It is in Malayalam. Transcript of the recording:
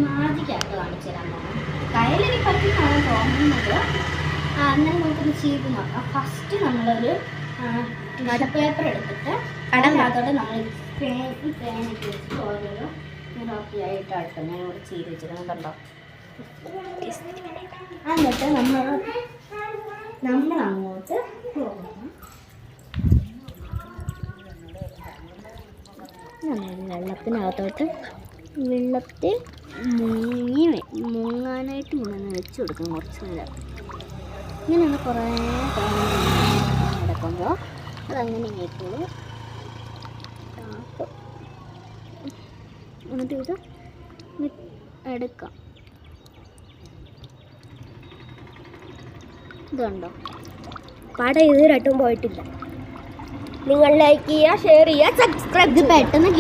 മാജിക്കായിട്ട് കാണിച്ചു തരാൻ പോകും. കയ്യിലെനി പറ്റുന്നതാണ് തോന്നുന്നത്. അന്നേരം നമുക്കൊന്ന് ചെയ്ത് നോക്കാം. ഫസ്റ്റ് നമ്മളൊരു പേപ്പർ എടുത്തിട്ട് അതിനകത്തോടെ നമ്മൾ പേനൊക്കെ വെച്ചിട്ട് ഓരോരോ നിറത്തിലായിട്ടാട്ടോ ഞാൻ ഇവിടെ ചെയ്ത് വെച്ചിരുന്നത് കണ്ടോ. എന്നിട്ട് നമ്മൾ അങ്ങോട്ട് പോകണം. വെള്ളത്തിൽ മുങ്ങാനായിട്ട് ഇങ്ങനെ വെച്ച് കൊടുക്കും കുറച്ച് നേരം. ഇങ്ങനെ കുറേ നടക്കുമ്പോൾ അതങ്ങനെ കേൾക്കുള്ളൂ. എന്നിട്ട് ഇത് എടുക്കാം. ഇതുണ്ടോ പടം ഇതുവരെയായിട്ടും പോയിട്ടില്ല. നിങ്ങൾ ലൈക്ക് ചെയ്യുക, ഷെയർ ചെയ്യുക, സബ്സ്ക്രൈബ്. ഇത് പെട്ടെന്ന്